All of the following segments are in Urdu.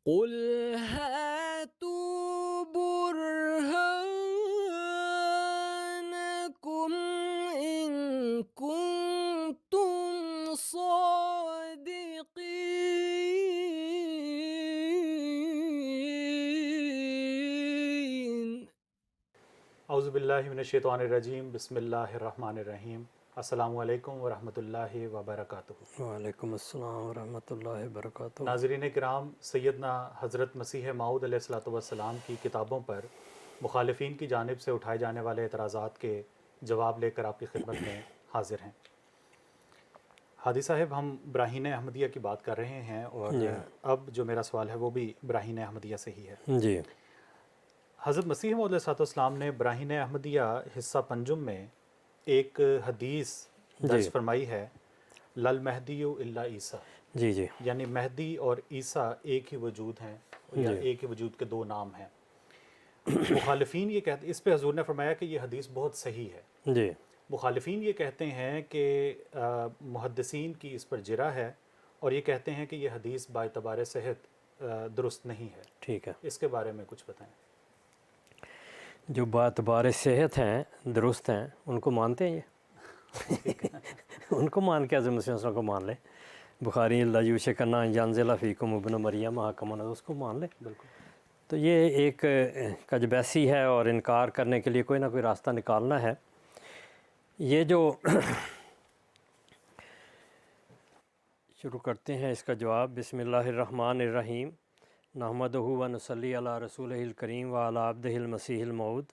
قل هاتوا برهانكم إن كنتم صادقين. اعوذ باللہ من الشیطان الرجیم، بسم اللہ الرحمن الرحیم۔ السلام علیکم ورحمۃ اللہ وبرکاتہ۔ وعلیکم السلام ورحمۃ اللہ وبرکاتہ۔ ناظرین کرام، سیدنا حضرت مسیح موعود علیہ الصلوۃ والسلام کی کتابوں پر مخالفین کی جانب سے اٹھائے جانے والے اعتراضات کے جواب لے کر آپ کی خدمت میں حاضر ہیں۔ ہادی صاحب، ہم براہین احمدیہ کی بات کر رہے ہیں اور اب جو میرا سوال ہے وہ بھی براہین احمدیہ سے ہی ہے۔ جی، حضرت مسیح موعود علیہ السلام نے براہین احمدیہ حصہ پنجم میں ایک حدیث درج فرمائی ہے، لل مہدی الا عیسیٰ، جی جی یعنی مہدی اور عیسیٰ ایک ہی وجود ہیں یا ایک ہی وجود کے دو نام ہیں۔ مخالفین یہ کہتے، اس پہ حضور نے فرمایا کہ یہ حدیث بہت صحیح ہے۔ جی مخالفین یہ کہتے ہیں کہ محدثین کی اس پر جرح ہے اور یہ کہتے ہیں کہ یہ حدیث باعتبار صحت درست نہیں ہے۔ ٹھیک ہے، اس کے بارے میں کچھ بتائیں۔ جو بات بار صحت ہیں، درست ہیں، ان کو مانتے ہیں یہ ان کو مان کے اعظم مسیح کو مان لیں۔ بخاری اللہ یوشکنا ینزل فیکم ابن مریم حکما، اس کو مان لیں۔ بالکل۔ تو یہ ایک کجبیسی ہے اور انکار کرنے کے لیے کوئی نہ کوئی راستہ نکالنا ہے۔ یہ جو شروع کرتے ہیں اس کا جواب، بسم اللہ الرحمن الرحیم، نحمدہ و نصلی علی رسولہ الکریم و علی عبدہ المسیح الموعود۔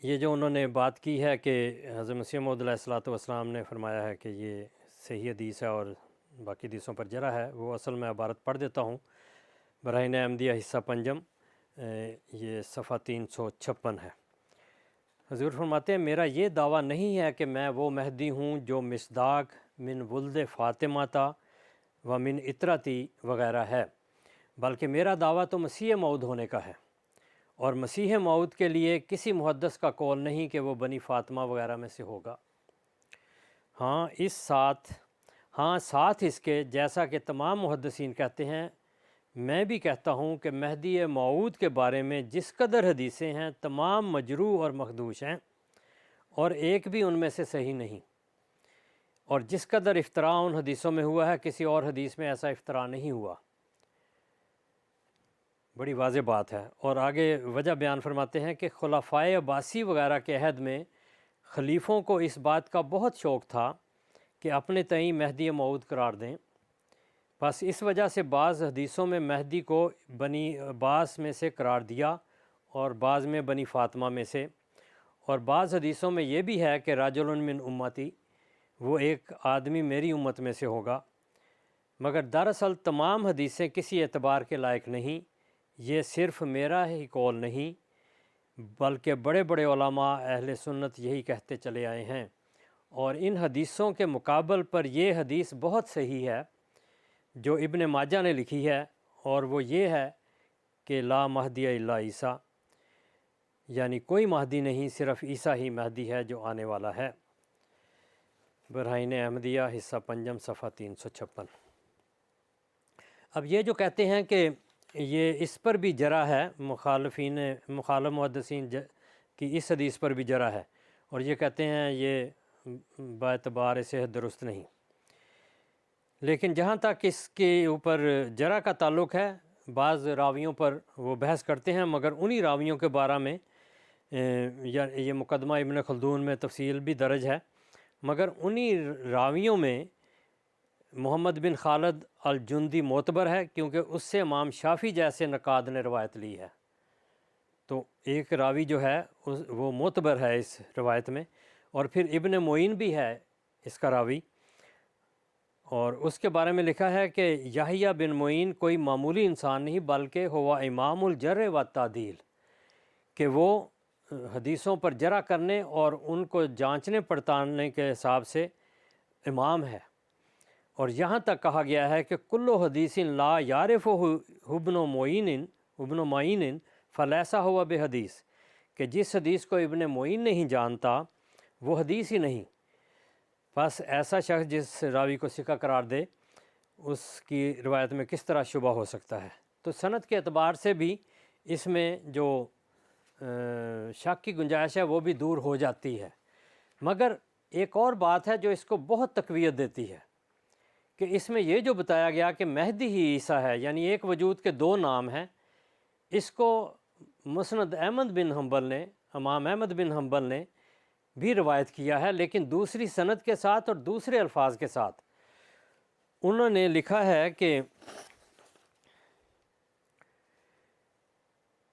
یہ جو انہوں نے بات کی ہے کہ حضرت مسیح موعود علیہ الصلوۃ والسلام نے فرمایا ہے کہ یہ صحیح حدیث ہے اور باقی حدیثوں پر جرح ہے، وہ اصل میں عبارت پڑھ دیتا ہوں۔ براہین احمدیہ حصہ پنجم، یہ صفحہ 356 ہے۔ حضور فرماتے ہیں، میرا یہ دعویٰ نہیں ہے کہ میں وہ مہدی ہوں جو مصداق من ولد فاطمہ تا و من اطرتی وغیرہ ہے، بلکہ میرا دعویٰ تو مسیح موعود ہونے کا ہے، اور مسیح موعود کے لیے کسی محدث کا قول نہیں کہ وہ بنی فاطمہ وغیرہ میں سے ہوگا۔ ساتھ اس کے، جیسا کہ تمام محدثین کہتے ہیں، میں بھی کہتا ہوں کہ مہدی موعود کے بارے میں جس قدر حدیثیں ہیں تمام مجروح اور مخدوش ہیں، اور ایک بھی ان میں سے صحیح نہیں، اور جس قدر افطراء ان حدیثوں میں ہوا ہے کسی اور حدیث میں ایسا افطراء نہیں ہوا۔ بڑی واضح بات ہے۔ اور آگے وجہ بیان فرماتے ہیں کہ خلفائے عباسی وغیرہ کے عہد میں خلیفوں کو اس بات کا بہت شوق تھا کہ اپنے تئیں مہدی موعود قرار دیں، بس اس وجہ سے بعض حدیثوں میں مہدی کو بنی عباس میں سے قرار دیا اور بعض میں بنی فاطمہ میں سے، اور بعض حدیثوں میں یہ بھی ہے کہ رجل من امتی، وہ ایک آدمی میری امت میں سے ہوگا، مگر دراصل تمام حدیثیں کسی اعتبار کے لائق نہیں۔ یہ صرف میرا ہی قول نہیں بلکہ بڑے بڑے علماء اہل سنت یہی کہتے چلے آئے ہیں، اور ان حدیثوں کے مقابل پر یہ حدیث بہت صحیح ہے جو ابن ماجہ نے لکھی ہے، اور وہ یہ ہے کہ لا مہدی الا عیسیٰ، یعنی کوئی مہدی نہیں، صرف عیسیٰ ہی مہدی ہے جو آنے والا ہے۔ براہین احمدیہ حصہ پنجم صفحہ 356۔ اب یہ جو کہتے ہیں کہ یہ اس پر بھی جرح ہے، مخالف محدثین کی اس حدیث پر بھی جرح ہے، اور یہ کہتے ہیں یہ باعتبار صحت درست نہیں، لیکن جہاں تک اس کے اوپر جرح کا تعلق ہے، بعض راویوں پر وہ بحث کرتے ہیں، مگر انہی راویوں کے بارے میں یہ مقدمہ ابن خلدون میں تفصیل بھی درج ہے، مگر انہی راویوں میں محمد بن خالد الجندی معتبر ہے، کیونکہ اس سے امام شافعی جیسے نقاد نے روایت لی ہے، تو ایک راوی جو ہے وہ معتبر ہے اس روایت میں، اور پھر ابن معین بھی ہے اس کا راوی، اور اس کے بارے میں لکھا ہے کہ یحییٰ بن معین کوئی معمولی انسان نہیں بلکہ ہوا امام الجرح و تعدیل، کہ وہ حدیثوں پر جرح کرنے اور ان کو جانچنے پڑتالنے کے حساب سے امام ہے، اور یہاں تک کہا گیا ہے کہ کل حدیث لا یعرفہ ابن معین فلیسا ہوا بحدیث، کہ جس حدیث کو ابن معین نہیں جانتا وہ حدیث ہی نہیں۔ بس ایسا شخص جس راوی کو ثقہ قرار دے، اس کی روایت میں کس طرح شبہ ہو سکتا ہے؟ تو سند کے اعتبار سے بھی اس میں جو شک کی گنجائش ہے وہ بھی دور ہو جاتی ہے۔ مگر ایک اور بات ہے جو اس کو بہت تقویت دیتی ہے کہ اس میں یہ جو بتایا گیا کہ مہدی ہی عیسیٰ ہے، یعنی ایک وجود کے دو نام ہیں، اس کو مسند احمد بن حنبل نے، امام احمد بن حنبل نے بھی روایت کیا ہے، لیکن دوسری سند کے ساتھ اور دوسرے الفاظ کے ساتھ۔ انہوں نے لکھا ہے کہ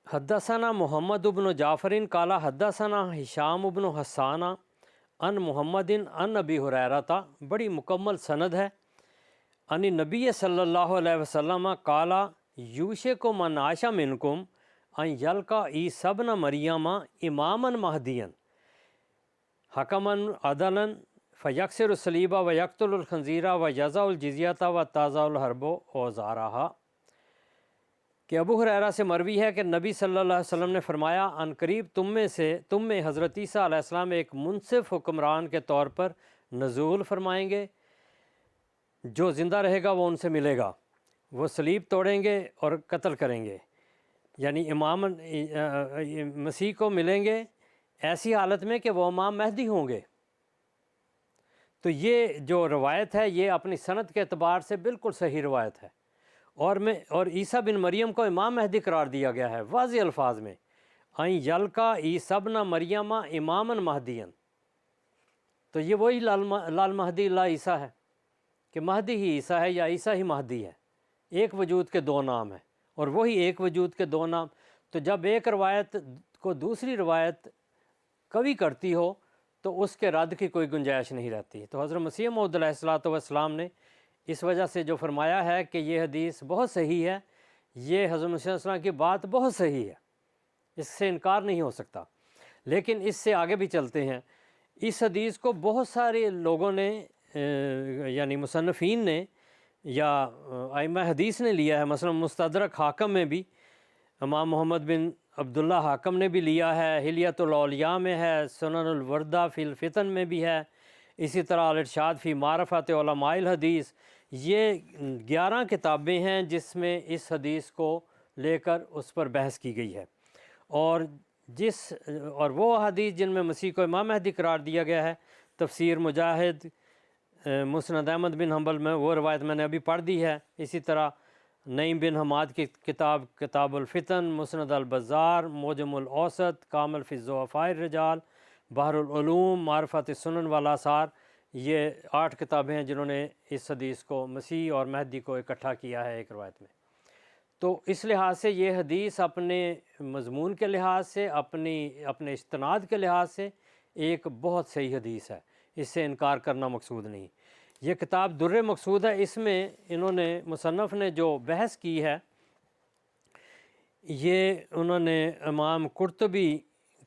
حدثنا محمد بن جعفر قال حدثنا ہشام بن حسان ان محمد ان ابی ہریرہ، بڑی مکمل سند ہے۔ ان نبی صلی اللہ علیہ وسلم قال یوشک من عاش منکم ان یلقا عیسی ابن مریم اماما مہدیا حکما عدلا فیکسر الصلیب ویقتل الخنزیر ویضع الجزیۃ وتضع الحرب اوزارہا، کہ ابو ہریرہ سے مروی ہے کہ نبی صلی اللہ علیہ وسلم نے فرمایا ان قریب تم میں حضرت عیسیٰ علیہ السلام ایک منصف حکمران کے طور پر نزول فرمائیں گے، جو زندہ رہے گا وہ ان سے ملے گا، وہ صلیب توڑیں گے اور قتل کریں گے، یعنی امام مسیح کو ملیں گے ایسی حالت میں کہ وہ امام مہدی ہوں گے۔ تو یہ جو روایت ہے یہ اپنی سند کے اعتبار سے بالکل صحیح روایت ہے، اور عیسیٰ بن مریم کو امام مہدی قرار دیا گیا ہے واضح الفاظ میں، ان یلقا عیسی ابن مریم اماما مہدیا۔ تو یہ وہی لال مہدی اللہ عیسیٰ ہے کہ مہدی ہی عیسیٰ ہے یا عیسیٰ ہی مہدی ہے، ایک وجود کے دو نام ہیں، اور وہی ایک وجود کے دو نام۔ تو جب ایک روایت کو دوسری روایت قوی کرتی ہو تو اس کے رد کی کوئی گنجائش نہیں رہتی۔ تو حضرت مسیح موعود علیہ الصلوۃ والسلام نے اس وجہ سے جو فرمایا ہے کہ یہ حدیث بہت صحیح ہے، یہ حضرت مسیح علیہ السلام کی بات بہت صحیح ہے، اس سے انکار نہیں ہو سکتا۔ لیکن اس سے آگے بھی چلتے ہیں۔ اس حدیث کو بہت سارے لوگوں نے یعنی مصنفین نے یا ائمہ حدیث نے لیا ہے، مثلا مستدرک حاکم میں بھی امام محمد بن عبداللہ حاکم نے بھی لیا ہے، حلیۃ الاولیاء میں ہے، سنن الوردہ فی الفتن میں بھی ہے، اسی طرح الارشاد فی معرفت علماء الحدیث۔ یہ 11 کتابیں ہیں جس میں اس حدیث کو لے کر اس پر بحث کی گئی ہے، اور وہ حدیث جن میں مسیح کو امام مہدی قرار دیا گیا ہے، تفسیر مجاہد، مسند احمد بن حنبل میں وہ روایت میں نے ابھی پڑھ دی ہے، اسی طرح نعیم بن حماد کی کتاب کتاب الفتن، مسند البزار، موجم الاوسط، کامل فی ضعفاء الرجال، بحر العلوم، معرفت السنن والآثار، یہ 8 کتابیں ہیں جنہوں نے اس حدیث کو مسیح اور مہدی کو اکٹھا کیا ہے ایک روایت میں۔ تو اس لحاظ سے یہ حدیث اپنے مضمون کے لحاظ سے، اپنے استناد کے لحاظ سے ایک بہت صحیح حدیث ہے، اس سے انکار کرنا مقصود نہیں۔ یہ کتاب در مقصود ہے، اس میں انہوں نے مصنف نے جو بحث کی ہے یہ انہوں نے امام قرطبی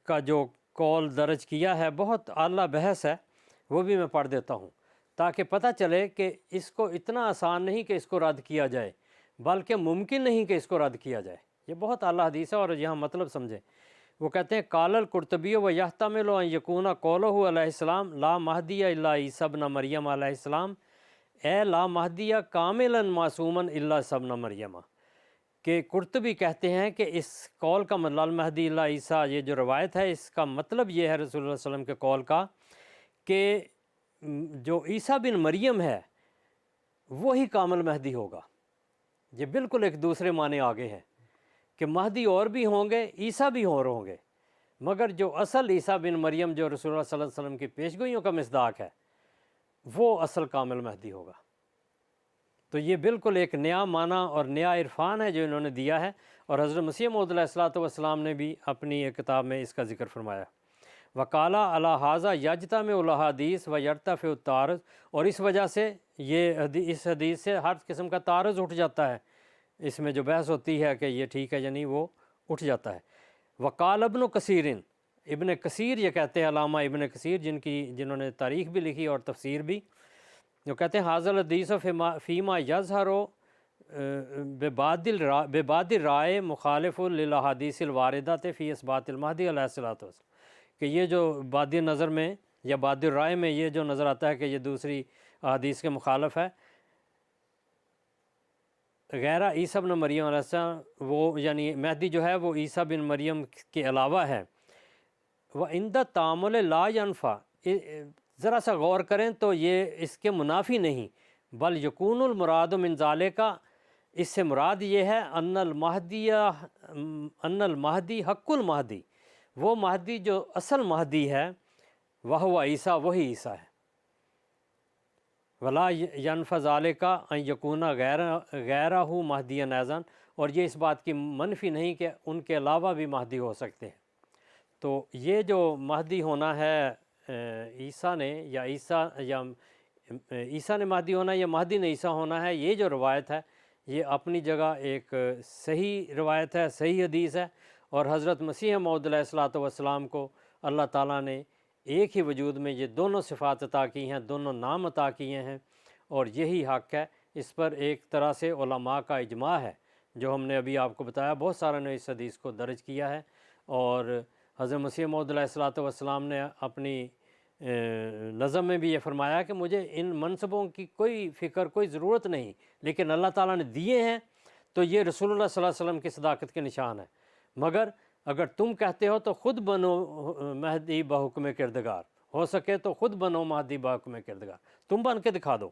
کا جو قول درج کیا ہے، بہت اعلیٰ بحث ہے، وہ بھی میں پڑھ دیتا ہوں تاکہ پتہ چلے کہ اس کو اتنا آسان نہیں کہ اس کو رد کیا جائے، بلکہ ممکن نہیں کہ اس کو رد کیا جائے۔ یہ بہت اعلیٰ حدیث ہے اور یہاں مطلب سمجھیں۔ وہ کہتے ہیں قال القرطبی و یحتمل ان یکون قولہ علیہ السلام لا مہدی الا عیسی ابن مریم علیہ السلام، اے لا مہدی کاملا معصوما الا عیسی ابن مریم، کہ قرطبی کہتے ہیں کہ اس قول کا لا مہدی الا عیسیٰ، یہ جو روایت ہے اس کا مطلب یہ ہے رسول اللہ صلی اللہ علیہ وسلم کے قول کا کہ جو عیسیٰ بن مریم ہے وہی کامل مہدی ہوگا۔ یہ بالکل ایک دوسرے معنی آگے ہیں کہ مہدی اور بھی ہوں گے، عیسیٰ بھی اور ہوں گے، مگر جو اصل عیسیٰ بن مریم جو رسول اللہ صلی اللہ علیہ وسلم کی پیشگوئیوں کا مصداق ہے وہ اصل کامل مہدی ہوگا۔ تو یہ بالکل ایک نیا معنی اور نیا عرفان ہے جو انہوں نے دیا ہے، اور حضرت مسیح موعود علیہ الصلوۃ والسلام نے بھی اپنی ایک کتاب میں اس کا ذکر فرمایا۔ وقال علی ھذا یجتمع الاحادیث و یرتفع التعارض، اور اس وجہ سے اس حدیث سے ہر قسم کا تعارض اٹھ جاتا ہے، اس میں جو بحث ہوتی ہے کہ یہ ٹھیک ہے یا نہیں وہ اٹھ جاتا ہے۔ وقال ابن کثیر، ابن کثیر یہ کہتے ہیں، علامہ ابن کثیر جنہوں نے تاریخ بھی لکھی اور تفسیر بھی، جو کہتے ہیں حاضر الحدیث فیما یظہر ببعض الرائے مخالف للاحادیث الواردۃ فی اثبات المہدی علیہ الصلوۃ والسلام، کہ یہ جو بادی نظر میں یا بادی رائے میں یہ جو نظر آتا ہے کہ یہ دوسری احادیث کے مخالف ہے، غیرہ عیسیٰ بن مریم علیہ السلام، وہ یعنی مہدی جو ہے وہ عیسیٰ بن مریم کے علاوہ ہے۔ وہ عند تعامل لا ینفع، ذرا سا غور کریں تو یہ اس کے منافی نہیں، بل یکون المراد من ذالک، اس سے مراد یہ ہے ان المہدی حق المہدی، وہ مہدی جو اصل مہدی ہے، وہ عیسیٰ، وہی عیسیٰ ہے۔ ولا ینفع ذالک ان یکون غیرہ مہدی ایضا، اور یہ اس بات کی منفی نہیں کہ ان کے علاوہ بھی مہدی ہو سکتے ہیں۔ تو یہ جو مہدی ہونا ہے عیسیٰ نے، یا عیسیٰ نے مہدی ہونا یا مہدی نے عیسیٰ ہونا ہے، یہ جو روایت ہے یہ اپنی جگہ ایک صحیح روایت ہے، صحیح حدیث ہے، اور حضرت مسیح موعود علیہ الصلوۃ والسلام کو اللہ تعالیٰ نے ایک ہی وجود میں یہ دونوں صفات عطا کی ہیں، دونوں نام عطا کیے ہیں، اور یہی حق ہے۔ اس پر ایک طرح سے علماء کا اجماع ہے، جو ہم نے ابھی آپ کو بتایا، بہت سارے نے اس حدیث کو درج کیا ہے، اور حضرت مسیح موعود علیہ الصلوۃ والسلام نے اپنی نظم میں بھی یہ فرمایا کہ مجھے ان منصبوں کی کوئی فکر، کوئی ضرورت نہیں، لیکن اللہ تعالیٰ نے دیے ہیں تو یہ رسول اللہ صلی اللہ علیہ وسلم کی صداقت کے نشان ہے، مگر اگر تم کہتے ہو تو خود بنو مہدی بحکم کردگار، ہو سکے تو خود بنو مہدی بحکم کردگار، تم بن کے دکھا دو۔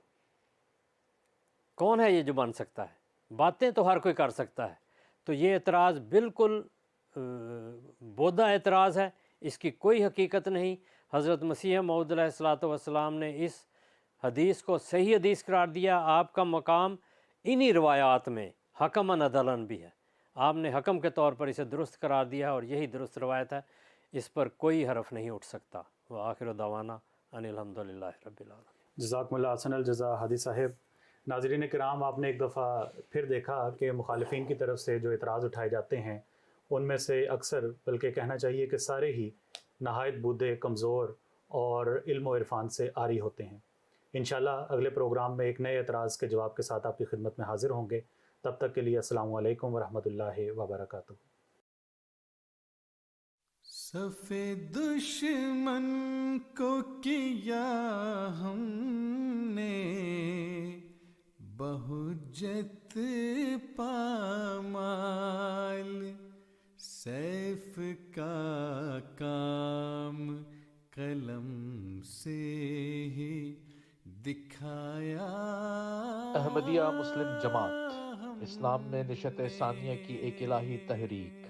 کون ہے یہ جو بن سکتا ہے؟ باتیں تو ہر کوئی کر سکتا ہے۔ تو یہ اعتراض بالکل بودھا اعتراض ہے، اس کی کوئی حقیقت نہیں۔ حضرت مسیح موعود علیہ الصلوۃ والسلام نے اس حدیث کو صحیح حدیث قرار دیا۔ آپ کا مقام انہی روایات میں حکماً عدلاً بھی ہے، آپ نے حکم کے طور پر اسے درست قرار دیا، اور یہی درست روایت ہے، اس پر کوئی حرف نہیں اٹھ سکتا۔ وآخر دعوانا ان الحمد للہ رب العالمین۔ جزاکم اللہ احسن الجزا ہادی صاحب۔ ناظرین کرام، آپ نے ایک دفعہ پھر دیکھا کہ مخالفین کی طرف سے جو اعتراض اٹھائے جاتے ہیں ان میں سے اکثر، بلکہ کہنا چاہیے کہ سارے ہی نہایت بودھے، کمزور اور علم و عرفان سے عاری ہوتے ہیں۔ انشاءاللہ اگلے پروگرام میں ایک نئے اعتراض کے جواب کے ساتھ آپ کی خدمت میں حاضر ہوں گے۔ تب تک کے لیے السلام علیکم ورحمۃ اللہ وبرکاتہ۔ صف دشمن کو کیا ہم نے بہجت پامال، سیف کا کام قلم سے ہی دکھایا۔ احمدیہ مسلم جماعت اسلام میں نشت ثانیہ کی ایک الہی تحریک